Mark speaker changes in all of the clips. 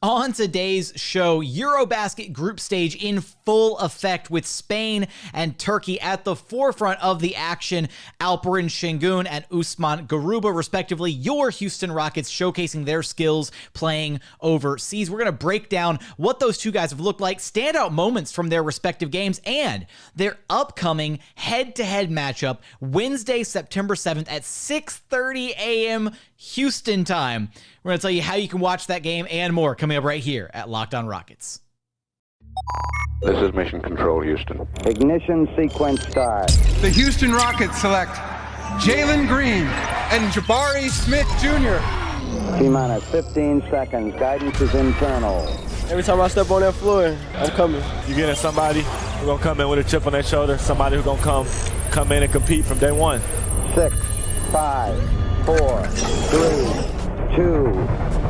Speaker 1: On today's show, EuroBasket group stage in full effect with Spain and Turkey at the forefront of the action. Alperen Sengun and Usman Garuba, respectively, your Houston Rockets showcasing their skills playing overseas. We're going to break down what those two guys have looked like, standout moments from their respective games, and their upcoming head-to-head matchup Wednesday, September 7th at 6:30 a.m. Houston time. We're going to tell you how you can watch that game and more coming up right here at Locked On Rockets.
Speaker 2: This is Mission Control, Houston.
Speaker 3: Ignition sequence start.
Speaker 4: The Houston Rockets select Jalen Green and Jabari Smith Jr.
Speaker 3: T-minus 15 seconds. Guidance is internal.
Speaker 5: Every time I step on that floor, I'm coming.
Speaker 6: You're getting somebody who's going to come in with a chip on their shoulder, somebody who's going to come in and compete from day one.
Speaker 3: 6, 5, 4, 3, 2,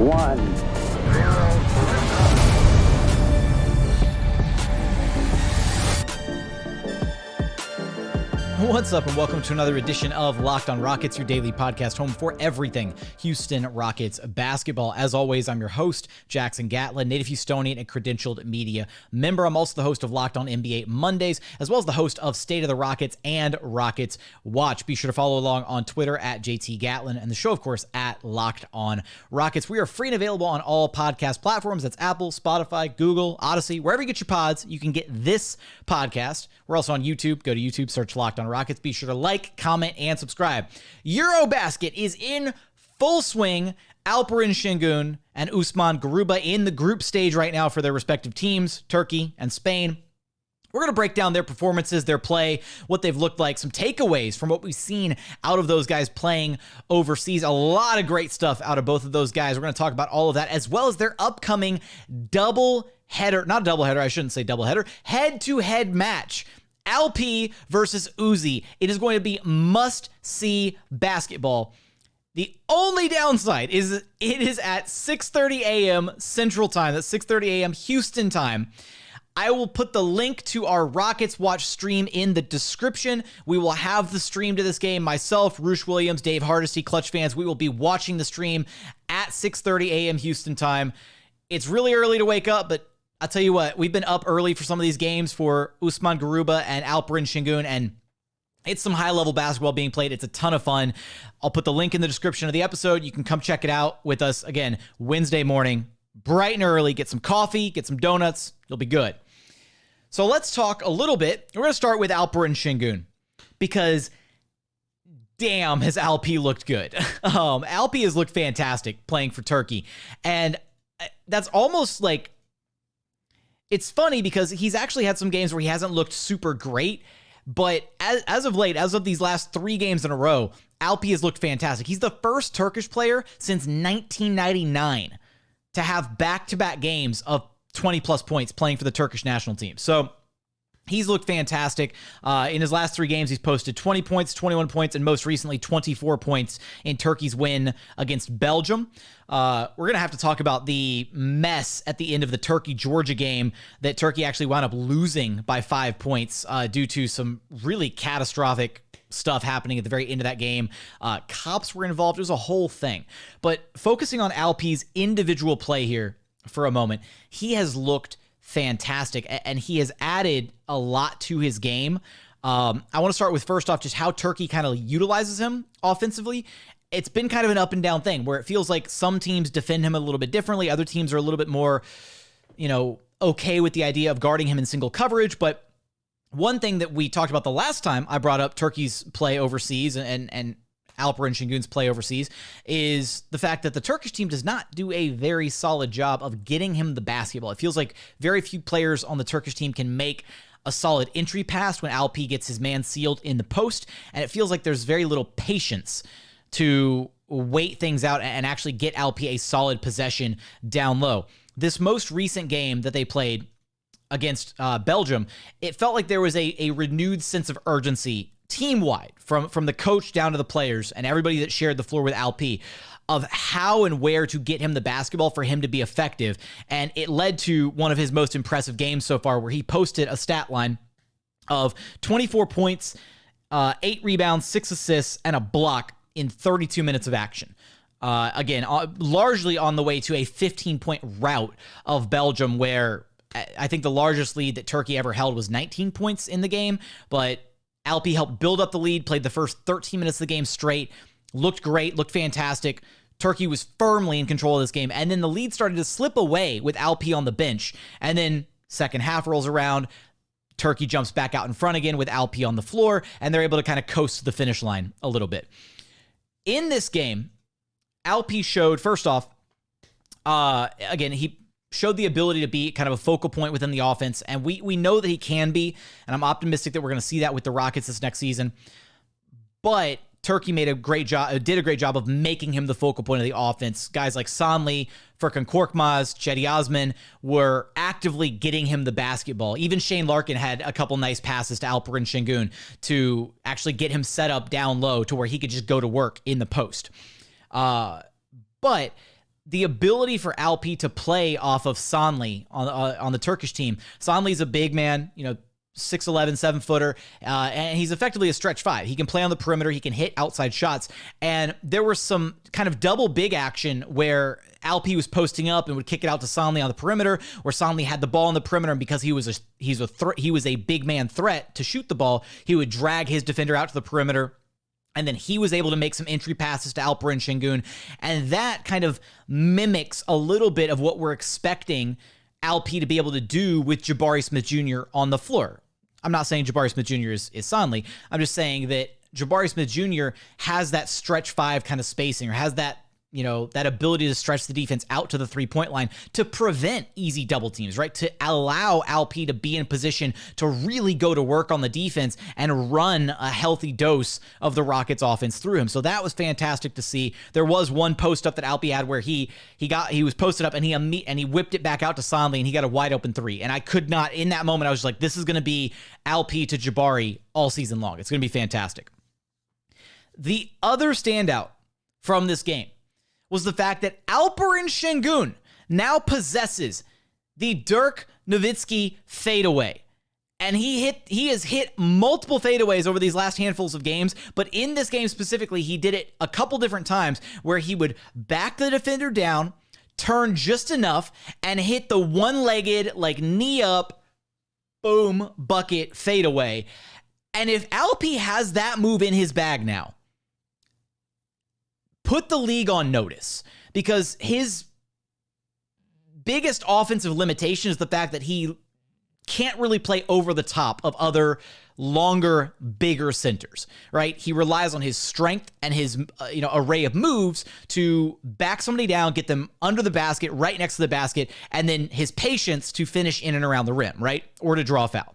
Speaker 3: 1.
Speaker 1: What's up, and welcome to another edition of Locked On Rockets, your daily podcast home for everything Houston Rockets basketball. As always, I'm your host, Jackson Gatlin, native Houstonian and credentialed media member. I'm also the host of Locked On NBA Mondays, as well as the host of State of the Rockets and Rockets Watch. Be sure to follow along on Twitter at JT Gatlin, and the show, of course, at Locked On Rockets. We are free and available on all podcast platforms. That's Apple, Spotify, Google, Odyssey, wherever you get your pods, you can get this podcast. We're also on YouTube. Go to YouTube, search Locked On Rockets. Be sure to like, comment, and subscribe. EuroBasket is in full swing. Alperen Sengun and Usman Garuba in the group stage right now for their respective teams, Turkey and Spain. We're going to break down their performances, their play, what they've looked like, some takeaways from what we've seen out of those guys playing overseas. A lot of great stuff out of both of those guys. We're going to talk about all of that, as well as their upcoming head-to-head match. Alp versus Uzi. It is going to be must-see basketball. The only downside is it is at 6:30 a.m. Central Time. That's 6:30 a.m. Houston time. I will put the link to our Rockets Watch stream in the description. We will have the stream to this game. Myself, Roosh Williams, Dave Hardesty, Clutch fans, we will be watching the stream at 6:30 a.m. Houston time. It's really early to wake up, but I'll tell you what, we've been up early for some of these games for Usman Garuba and Alperen Sengun, and it's some high-level basketball being played. It's a ton of fun. I'll put the link in the description of the episode. You can come check it out with us, again, Wednesday morning, bright and early. Get some coffee, get some donuts. You'll be good. So let's talk a little bit. We're going to start with Alperen Sengun, because damn, has Alp looked good. Alp has looked fantastic playing for Turkey, and that's almost like, it's funny because he's actually had some games where he hasn't looked super great, but as of late, as of these last 3 games in a row, Alp has looked fantastic. He's the first Turkish player since 1999 to have back-to-back games of 20-plus points playing for the Turkish national team. So he's looked fantastic. In his last 3 games, he's posted 20 points, 21 points, and most recently 24 points in Turkey's win against Belgium. We're going to have to talk about the mess at the end of the Turkey-Georgia game that Turkey actually wound up losing by 5 points due to some really catastrophic stuff happening at the very end of that game. Cops were involved. It was a whole thing. But focusing on Alp's individual play here for a moment, he has looked fantastic, and he has added a lot to his game. I want to start with, first off, just how Turkey kind of utilizes him offensively. It's been kind of an up and down thing where it feels like some teams defend him a little bit differently. Other teams are a little bit more, okay with the idea of guarding him in single coverage. But one thing that we talked about the last time I brought up Turkey's play overseas and Alperen Sengun's play overseas is the fact that the Turkish team does not do a very solid job of getting him the basketball. It feels like very few players on the Turkish team can make a solid entry pass when Alp gets his man sealed in the post, and it feels like there's very little patience to wait things out and actually get Alp a solid possession down low. This most recent game that they played against Belgium, it felt like there was a renewed sense of urgency team-wide, from the coach down to the players and everybody that shared the floor with Alp, of how and where to get him the basketball for him to be effective. And it led to one of his most impressive games so far, where he posted a stat line of 24 points, 8 rebounds, 6 assists, and a block in 32 minutes of action. Again, largely on the way to a 15-point rout of Belgium, where I think the largest lead that Turkey ever held was 19 points in the game, but Alpi helped build up the lead, played the first 13 minutes of the game straight, looked great, looked fantastic. Turkey was firmly in control of this game, and then the lead started to slip away with Alpi on the bench, and then second half rolls around, Turkey jumps back out in front again with Alpi on the floor, and they're able to kind of coast to the finish line a little bit. In this game, Alpi showed, first off, again, he showed the ability to be kind of a focal point within the offense, and we know that he can be, and I'm optimistic that we're going to see that with the Rockets this next season. But Turkey did a great job of making him the focal point of the offense. Guys like Sanli, Furkan Korkmaz, Cedi Osman were actively getting him the basketball. Even Shane Larkin had a couple nice passes to Alperen Sengun to actually get him set up down low to where he could just go to work in the post. But the ability for Alpi to play off of Sanli on the Turkish team. Sanli's a big man, 6'11", 7-footer, and he's effectively a stretch 5. He can play on the perimeter. He can hit outside shots. And there was some kind of double big action where Alpi was posting up and would kick it out to Sanli on the perimeter, where Sanli had the ball on the perimeter, and because he was a big man threat to shoot the ball, he would drag his defender out to the perimeter. And then he was able to make some entry passes to Alperen Sengun. And that kind of mimics a little bit of what we're expecting Alpi to be able to do with Jabari Smith Jr. on the floor. I'm not saying Jabari Smith Jr. is Sanli. I'm just saying that Jabari Smith Jr. has that stretch 5 kind of spacing, or has that, that ability to stretch the defense out to the 3-point line to prevent easy double teams, right? To allow Alpi to be in position to really go to work on the defense and run a healthy dose of the Rockets offense through him. So that was fantastic to see. There was one post up that Alpi had where he was posted up and he whipped it back out to Sanli and he got a wide open 3. And I could not, in that moment, I was like, this is going to be Alpi to Jabari all season long. It's going to be fantastic. The other standout from this game was the fact that Alperen Sengun now possesses the Dirk Nowitzki fadeaway. And he has hit multiple fadeaways over these last handfuls of games, but in this game specifically, he did it a couple different times where he would back the defender down, turn just enough, and hit the one-legged, knee up, boom, bucket fadeaway. And if Alpi has that move in his bag now, put the league on notice, because his biggest offensive limitation is the fact that he can't really play over the top of other longer, bigger centers, right? He relies on his strength and his array of moves to back somebody down, get them under the basket, right next to the basket, and then his patience to finish in and around the rim, right? Or to draw a foul.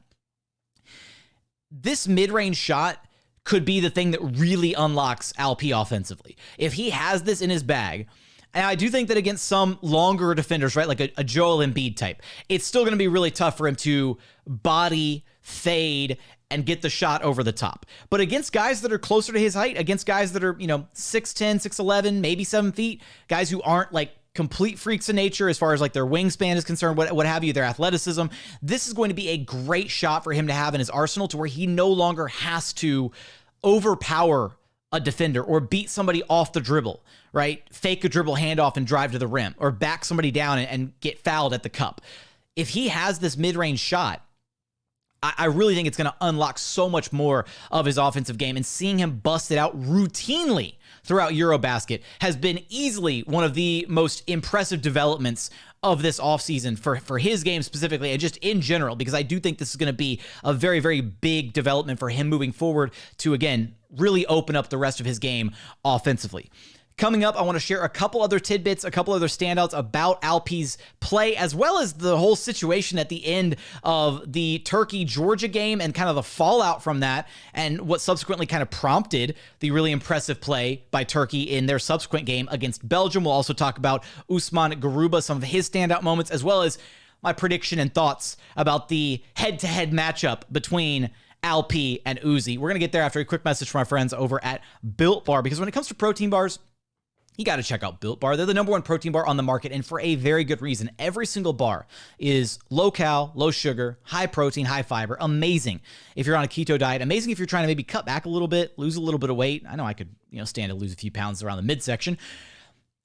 Speaker 1: This mid-range shot could be the thing that really unlocks Alpi offensively. If he has this in his bag, and I do think that against some longer defenders, right, like a Joel Embiid type, it's still going to be really tough for him to body, fade, and get the shot over the top. But against guys that are closer to his height, against guys that are, 6'10", 6'11", maybe 7 feet, guys who aren't complete freaks of nature as far as their wingspan is concerned, what have you, their athleticism, this is going to be a great shot for him to have in his arsenal, to where he no longer has to overpower a defender or beat somebody off the dribble, right? Fake a dribble handoff and drive to the rim, or back somebody down and get fouled at the cup. If he has this mid-range shot, I really think it's going to unlock so much more of his offensive game, and seeing him bust it out routinely throughout EuroBasket has been easily one of the most impressive developments of this offseason for his game specifically, and just in general, because I do think this is going to be a very, very big development for him moving forward to, again, really open up the rest of his game offensively. Coming up, I want to share a couple other tidbits, a couple other standouts about Alpi's play, as well as the whole situation at the end of the Turkey-Georgia game and kind of the fallout from that, and what subsequently kind of prompted the really impressive play by Turkey in their subsequent game against Belgium. We'll also talk about Usman Garuba, some of his standout moments, as well as my prediction and thoughts about the head-to-head matchup between Alpi and Uzi. We're going to get there after a quick message from our friends over at Built Bar, because when it comes to protein bars, you got to check out Built Bar. They're the #1 protein bar on the market, and for a very good reason. Every single bar is low cal, low sugar, high protein, high fiber. Amazing if you're on a keto diet. Amazing if you're trying to maybe cut back a little bit, lose a little bit of weight. I know I could, stand to lose a few pounds around the midsection.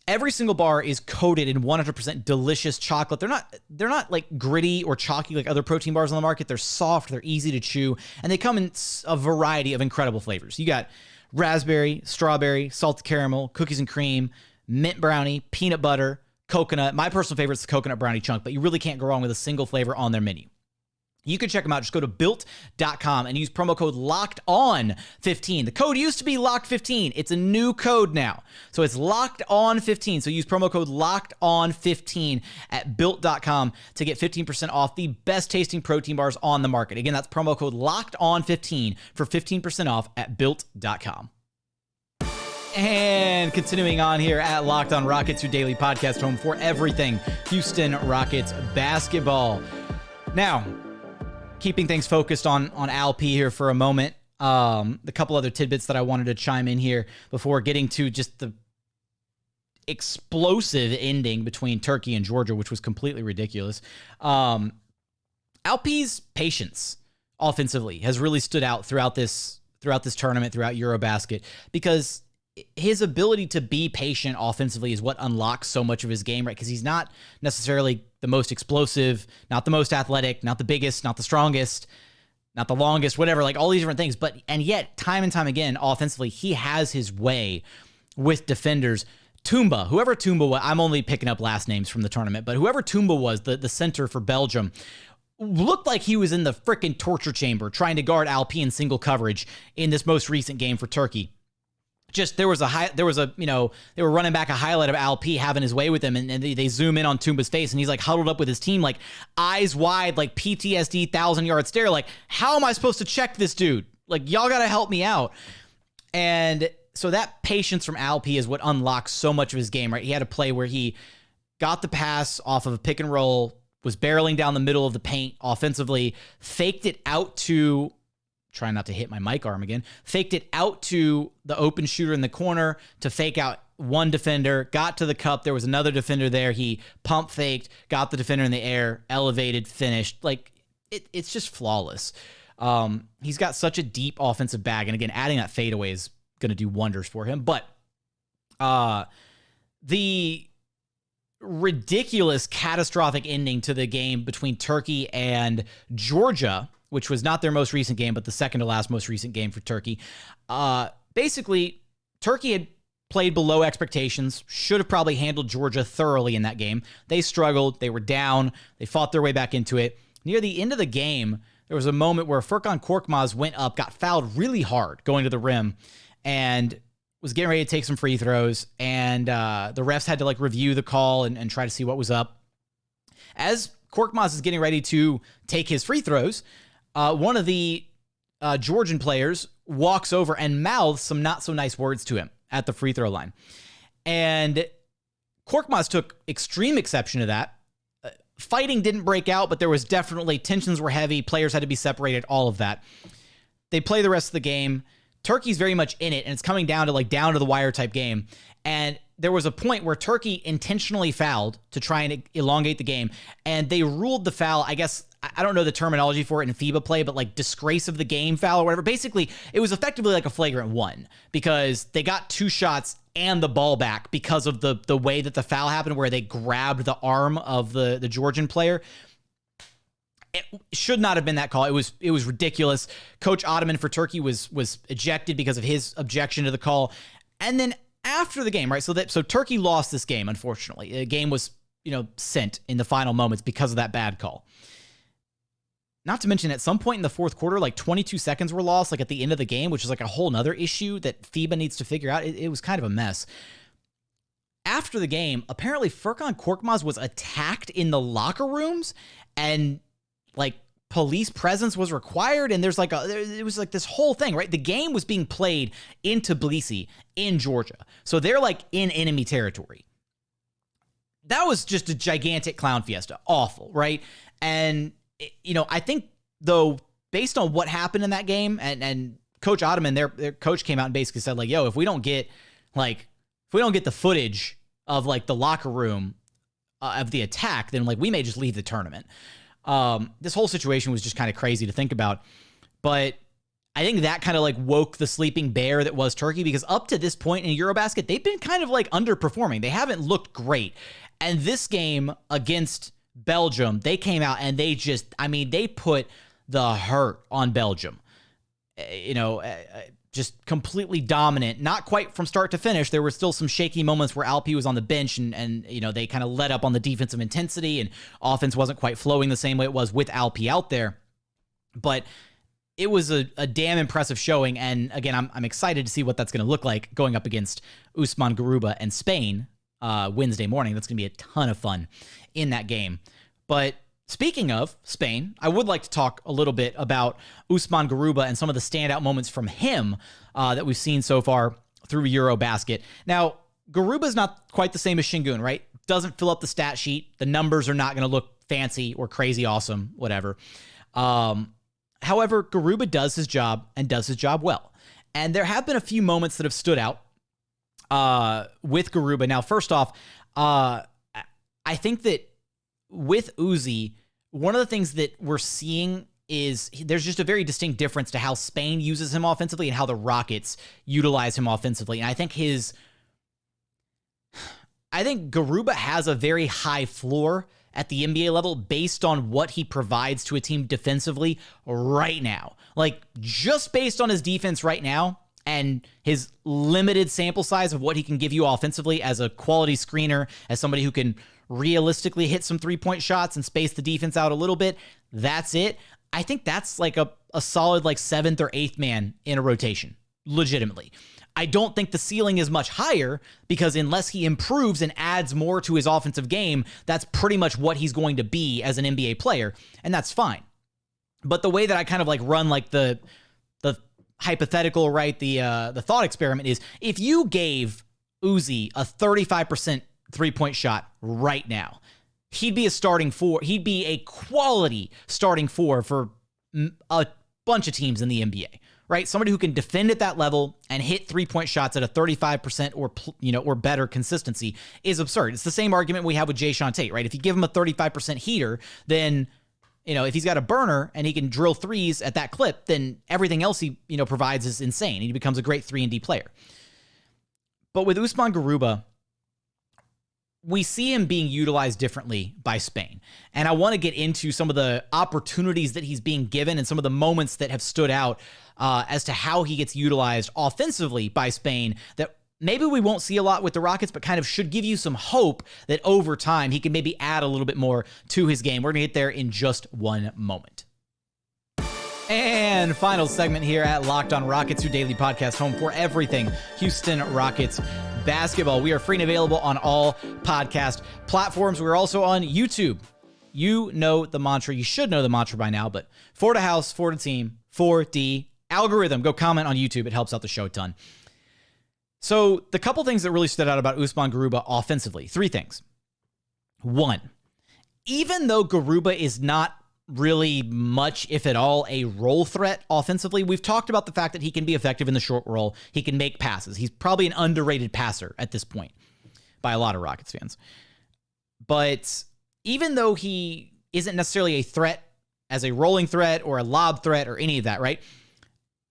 Speaker 1: Every single bar is coated in 100% delicious chocolate. They're not like gritty or chalky like other protein bars on the market. They're soft, they're easy to chew, and they come in a variety of incredible flavors. You got raspberry, strawberry, salted caramel, cookies and cream, mint brownie, peanut butter, coconut. My personal favorite is the coconut brownie chunk, but you really can't go wrong with a single flavor on their menu. You can check them out. Just go to built.com and use promo code LOCKEDON15. The code used to be LOCKED15. It's a new code now. So it's LOCKEDON15. So use promo code LOCKEDON15 at built.com to get 15% off the best tasting protein bars on the market. Again, that's promo code LOCKEDON15 for 15% off at built.com. And continuing on here at Locked On Rockets, your daily podcast home for everything Houston Rockets basketball. Now, keeping things focused on Al P here for a moment. The couple other tidbits that I wanted to chime in here before getting to just the explosive ending between Turkey and Georgia, which was completely ridiculous. Al P's patience offensively has really stood out throughout this tournament, throughout EuroBasket, because his ability to be patient offensively is what unlocks so much of his game, right? Because he's not necessarily the most explosive, not the most athletic, not the biggest, not the strongest, not the longest, whatever, like all these different things. And yet, time and time again, offensively, he has his way with defenders. Whoever Toumba was, I'm only picking up last names from the tournament, but whoever Toumba was, the center for Belgium, looked like he was in the freaking torture chamber trying to guard Al P in single coverage in this most recent game for Turkey. Just they were running back a highlight of Al P having his way with him, and they zoom in on Toumba's face, and he's like huddled up with his team, like eyes wide, like PTSD 1,000-yard stare, like, how am I supposed to check this dude? Like, y'all gotta help me out. And so that patience from Al P is what unlocks so much of his game, right? He had a play where he got the pass off of a pick and roll, was barreling down the middle of the paint offensively, faked it out to, trying not to hit my mic arm again, faked it out to the open shooter in the corner to fake out one defender, got to the cup, there was another defender there, he pump faked, got the defender in the air, elevated, finished. Like, it's just flawless. He's got such a deep offensive bag, and again, adding that fadeaway is going to do wonders for him. But the ridiculous, catastrophic ending to the game between Turkey and Georgia, which was not their most recent game, but the second to last most recent game for Turkey. Basically, Turkey had played below expectations, should have probably handled Georgia thoroughly in that game. They struggled. They were down. They fought their way back into it. Near the end of the game, there was a moment where Furkan Korkmaz went up, got fouled really hard going to the rim, and was getting ready to take some free throws, and the refs had to like review the call and try to see what was up. As Korkmaz is getting ready to take his free throws, one of the Georgian players walks over and mouths some not so nice words to him at the free throw line. And Korkmaz took extreme exception to that. Fighting didn't break out, but there was definitely, tensions were heavy, players had to be separated, all of that. They play the rest of the game. Turkey's very much in it, and it's coming down to the wire type game. And there was a point where Turkey intentionally fouled to try and elongate the game, and they ruled the foul, I guess, I don't know the terminology for it in FIBA play, but like disgrace of the game foul or whatever. Basically, it was effectively like a flagrant one because they got two shots and the ball back because of the way that the foul happened, where they grabbed the arm of the Georgian player. It should not have been that call. It was ridiculous. Coach Ottoman for Turkey was ejected because of his objection to the call. And then after the game, right? So Turkey lost this game, unfortunately. The game was, sent in the final moments because of that bad call. Not to mention, at some point in the fourth quarter, like 22 seconds were lost, like at the end of the game, which is like a whole nother issue that FIBA needs to figure out. It was kind of a mess. After the game, apparently Furkan Korkmaz was attacked in the locker rooms, and like police presence was required, and it was like this whole thing, right? The game was being played in Tbilisi in Georgia. So they're like in enemy territory. That was just a gigantic clown fiesta. Awful, right? And I think, though, based on what happened in that game, and Coach Ottoman, their coach came out and basically said, like, yo, if we don't get the footage of like the locker room of the attack, then like we may just leave the tournament. This whole situation was just kind of crazy to think about. But I think that kind of like woke the sleeping bear that was Turkey, because up to this point in EuroBasket, they've been kind of like underperforming. They haven't looked great. And this game against Belgium, they came out and they they put the hurt on Belgium. Just completely dominant, not quite from start to finish. There were still some shaky moments where Alpi was on the bench and they kind of let up on the defensive intensity and offense wasn't quite flowing the same way it was with Alpi out there. But it was a damn impressive showing. And again, I'm excited to see what that's going to look like going up against Usman Garuba and Spain Wednesday morning. That's going to be a ton of fun in that game. But speaking of Spain, I would like to talk a little bit about Usman Garuba and some of the standout moments from him that we've seen so far through EuroBasket. Now, Garuba's not quite the same as Sengun, right? Doesn't fill up the stat sheet. The numbers are not going to look fancy or crazy awesome, whatever. However, Garuba does his job and does his job well. And there have been a few moments that have stood out with Garuba. Now, first off, I think that with Uzi, one of the things that we're seeing is there's just a very distinct difference to how Spain uses him offensively and how the Rockets utilize him offensively. And I think Garuba has a very high floor at the NBA level based on what he provides to a team defensively right now. Like, just based on his defense right now and his limited sample size of what he can give you offensively as a quality screener, as somebody who can realistically hit some three-point shots and space the defense out a little bit, that's it. I think that's like a solid like 7th or 8th man in a rotation, legitimately. I don't think the ceiling is much higher because unless he improves and adds more to his offensive game, that's pretty much what he's going to be as an NBA player, and that's fine. But the way that I kind of like run like the hypothetical, right, the thought experiment is, if you gave Uzi a 35% three-point shot right now, he'd be a starting four. He'd be a quality starting four for a bunch of teams in the NBA, right? Somebody who can defend at that level and hit three-point shots at a 35% or better consistency is absurd. It's the same argument we have with Jae'Sean Tate, right? If you give him a 35% heater, then if he's got a burner and he can drill threes at that clip, then everything else he provides is insane. He becomes a great 3-and-D player. But with Usman Garuba, we see him being utilized differently by Spain. And I want to get into some of the opportunities that he's being given and some of the moments that have stood out as to how he gets utilized offensively by Spain that maybe we won't see a lot with the Rockets, but kind of should give you some hope that over time he can maybe add a little bit more to his game. We're going to get there in just one moment. And final segment here at Locked On Rockets, your daily podcast home for everything Houston Rockets basketball. We are free and available on all podcast platforms. We're also on YouTube. You know the mantra. You should know the mantra by now, but for the house, for the team, for the algorithm. Go comment on YouTube. It helps out the show a ton. So the couple things that really stood out about Usman Garuba offensively, 3 things. 1, even though Garuba is not really much, if at all, a role threat offensively, we've talked about the fact that he can be effective in the short roll. He can make passes. He's probably an underrated passer at this point by a lot of Rockets fans. But even though he isn't necessarily a threat as a rolling threat or a lob threat or any of that, right?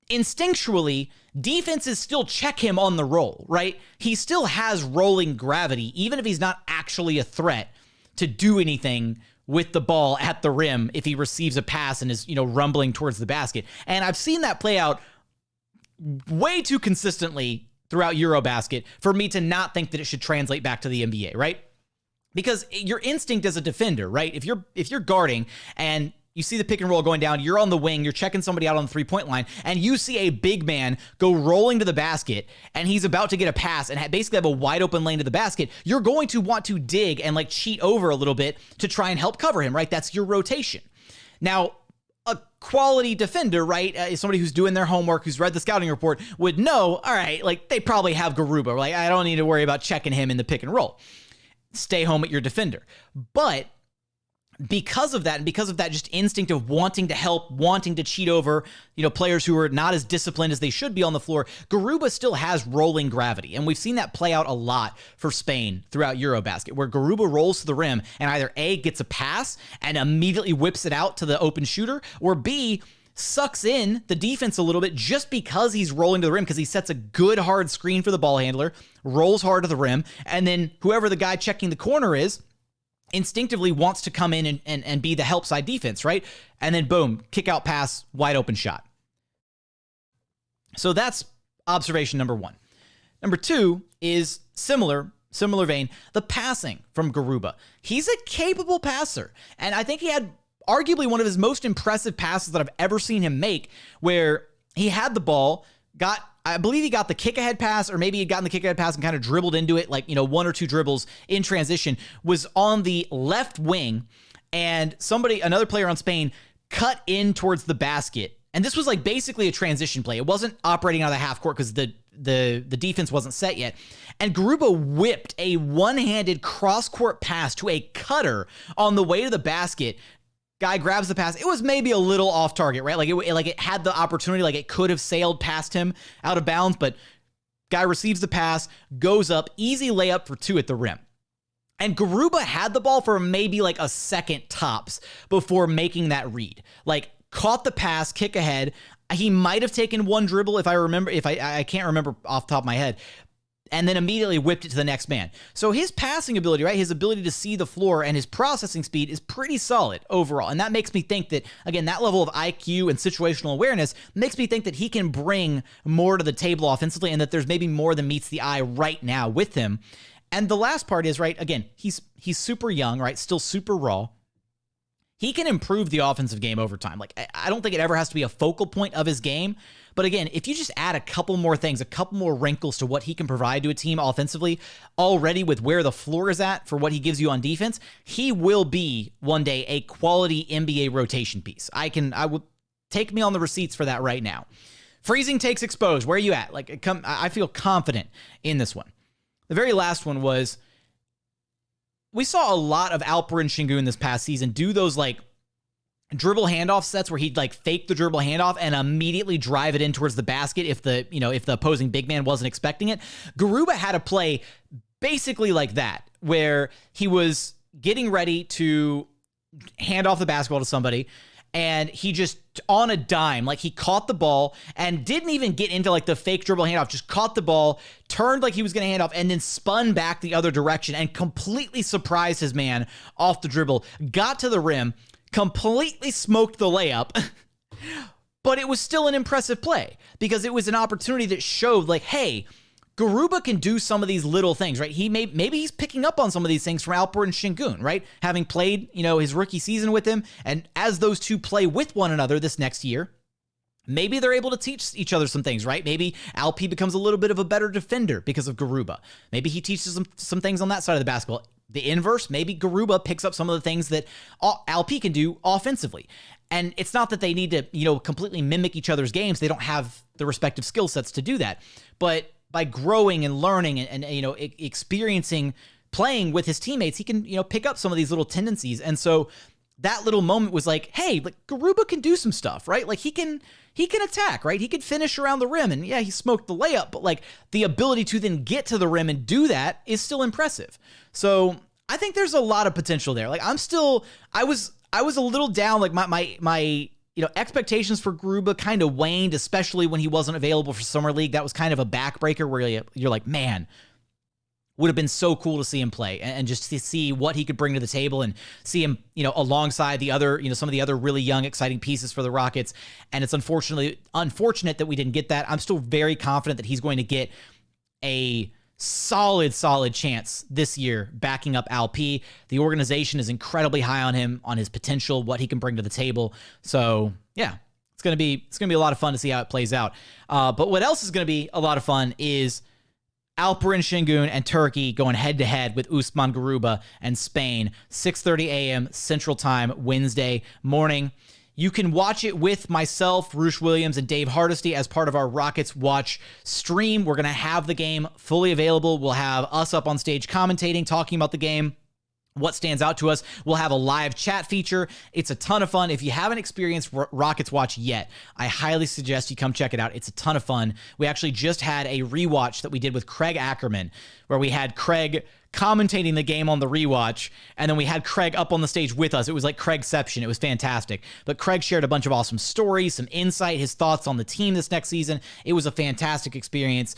Speaker 1: Instinctually, defenses still check him on the roll, right? He still has rolling gravity, even if he's not actually a threat to do anything with the ball at the rim if he receives a pass and is, rumbling towards the basket. And I've seen that play out way too consistently throughout EuroBasket for me to not think that it should translate back to the NBA, right? Because your instinct as a defender, right? If you're guarding and you see the pick and roll going down, you're on the wing, you're checking somebody out on the three-point line, and you see a big man go rolling to the basket, and he's about to get a pass and basically have a wide open lane to the basket, you're going to want to dig and cheat over a little bit to try and help cover him, right? That's your rotation. Now, a quality defender, right, is somebody who's doing their homework, who's read the scouting report, would know, all right, they probably have Garuba. I don't need to worry about checking him in the pick and roll. Stay home at your defender. But because of that, and because of that just instinct of wanting to help, wanting to cheat over, players who are not as disciplined as they should be on the floor, Garuba still has rolling gravity. And we've seen that play out a lot for Spain throughout EuroBasket, where Garuba rolls to the rim and either A, gets a pass and immediately whips it out to the open shooter, or B, sucks in the defense a little bit just because he's rolling to the rim, because he sets a good hard screen for the ball handler, rolls hard to the rim, and then whoever the guy checking the corner is instinctively wants to come in and be the help side defense, right? And then boom, kick out pass, wide open shot. So that's observation number one. Number two is similar vein, the passing from Garuba. He's a capable passer, and I think he had arguably one of his most impressive passes that I've ever seen him make, where he had the ball, I believe he got the kick-ahead pass, or maybe he'd gotten the kick-ahead pass and kind of dribbled into it, like, one or two dribbles in transition, was on the left wing, and another player on Spain, cut in towards the basket. And this was like basically a transition play. It wasn't operating out of the half court because the defense wasn't set yet. And Garuba whipped a one-handed cross-court pass to a cutter on the way to the basket. Guy grabs the pass. It was maybe a little off target, right? Like it had the opportunity, like it could have sailed past him out of bounds, but guy receives the pass, goes up, easy layup for two at the rim. And Garuba had the ball for maybe like a second tops before making that read. Like, caught the pass, kick ahead. He might have taken one dribble if I remember, I can't remember off the top of my head, and then immediately whipped it to the next man. So his passing ability, right, his ability to see the floor and his processing speed is pretty solid overall. And that makes me think that, again, that level of IQ and situational awareness makes me think that he can bring more to the table offensively, and that there's maybe more than meets the eye right now with him. And the last part is, right, again, he's super young, right, still super raw. He can improve the offensive game over time. Like, I don't think it ever has to be a focal point of his game. But again, if you just add a couple more things, a couple more wrinkles to what he can provide to a team offensively already with where the floor is at for what he gives you on defense, he will be one day a quality NBA rotation piece. I would take me on the receipts for that right now. Freezing takes exposed. Where are you at? Like, I feel confident in this one. The very last one was, we saw a lot of Alperen Sengun this past season do those like dribble handoff sets where he'd like fake the dribble handoff and immediately drive it in towards the basket if the opposing big man wasn't expecting it. Garuba had a play basically like that, where he was getting ready to hand off the basketball to somebody, and he just, on a dime, like he caught the ball and didn't even get into like the fake dribble handoff, just caught the ball, turned like he was going to hand off, and then spun back the other direction and completely surprised his man off the dribble, got to the rim, completely smoked the layup, but it was still an impressive play because it was an opportunity that showed like, hey, Garuba can do some of these little things, right? Maybe he's picking up on some of these things from Alperen Sengun, right? Having played, his rookie season with him, and as those two play with one another this next year, maybe they're able to teach each other some things, right? Maybe Alp becomes a little bit of a better defender because of Garuba. Maybe he teaches them some things on that side of the basketball. The inverse, maybe Garuba picks up some of the things that Alp can do offensively. And it's not that they need to, completely mimic each other's games. They don't have the respective skill sets to do that. But by growing and learning and experiencing playing with his teammates, he can, pick up some of these little tendencies. And so that little moment was like, hey, like Garuba can do some stuff, right? Like he can attack, right? He can finish around the rim, and yeah, he smoked the layup, but like the ability to then get to the rim and do that is still impressive. So I think there's a lot of potential there. Like I was a little down, like my expectations for Garuba kind of waned, especially when he wasn't available for Summer League. That was kind of a backbreaker where you're like, man, would have been so cool to see him play and just to see what he could bring to the table and see him, alongside the other, some of the other really young, exciting pieces for the Rockets. And it's unfortunate that we didn't get that. I'm still very confident that he's going to get a solid chance this year backing up Alp. The organization is incredibly high on him, on his potential, what he can bring to the table. So yeah, it's going to be a lot of fun to see how it plays out. But what else is going to be a lot of fun is Alperen Sengun and Turkey going head-to-head with Usman Garuba and Spain, 6:30 a.m. Central Time, Wednesday morning. You can watch it with myself, Roosh Williams, and Dave Hardesty as part of our Rockets Watch stream. We're going to have the game fully available. We'll have us up on stage commentating, talking about the game, what stands out to us. We'll have a live chat feature. It's a ton of fun. If you haven't experienced Rockets Watch yet, I highly suggest you come check it out. It's a ton of fun. We actually just had a rewatch that we did with Craig Ackerman, where we had Craig commentating the game on the rewatch, and then we had Craig up on the stage with us. It was like Craigception. It was fantastic. But Craig shared a bunch of awesome stories, some insight, his thoughts on the team this next season. It was a fantastic experience.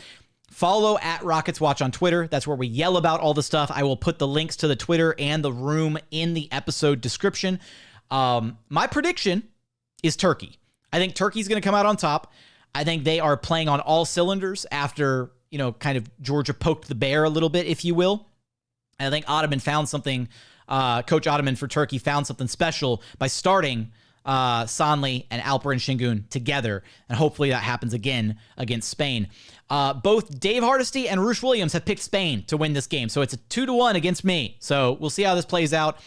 Speaker 1: Follow at Rockets Watch on Twitter. That's where we yell about all the stuff. I will put the links to the Twitter and the room in the episode description. My prediction is Turkey. I think Turkey's going to come out on top. I think they are playing on all cylinders after, kind of Georgia poked the bear a little bit, if you will. And I think Ottoman found something, Coach Ottoman for Turkey found something special by starting Sonley and Alperen Sengun together, and hopefully that happens again against Spain. Both Dave Hardesty and Roosh Williams have picked Spain to win this game, so it's a 2-1 against me. So we'll see how this plays out.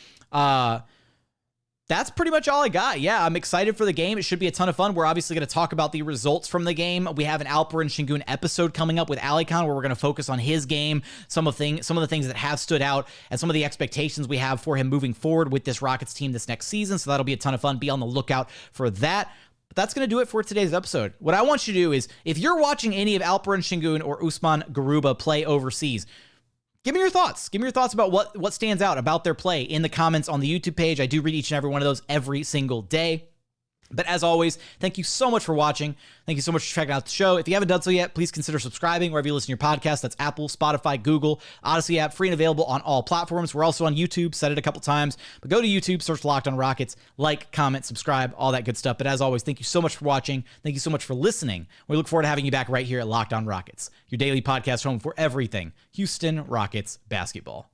Speaker 1: That's pretty much all I got. Yeah, I'm excited for the game. It should be a ton of fun. We're obviously going to talk about the results from the game. We have an Alperen Sengun episode coming up with Alikhan where we're going to focus on his game, some of the things that have stood out, and some of the expectations we have for him moving forward with this Rockets team this next season. So that'll be a ton of fun. Be on the lookout for that. But that's going to do it for today's episode. What I want you to do is, if you're watching any of Alperen Sengun or Usman Garuba play overseas, give me your thoughts. Give me your thoughts about what stands out about their play in the comments on the YouTube page. I do read each and every one of those every single day. But as always, thank you so much for watching. Thank you so much for checking out the show. If you haven't done so yet, please consider subscribing wherever you listen to your podcast. That's Apple, Spotify, Google, Odyssey app, free and available on all platforms. We're also on YouTube, said it a couple times. But go to YouTube, search Locked On Rockets, like, comment, subscribe, all that good stuff. But as always, thank you so much for watching. Thank you so much for listening. We look forward to having you back right here at Locked On Rockets, your daily podcast home for everything Houston Rockets basketball.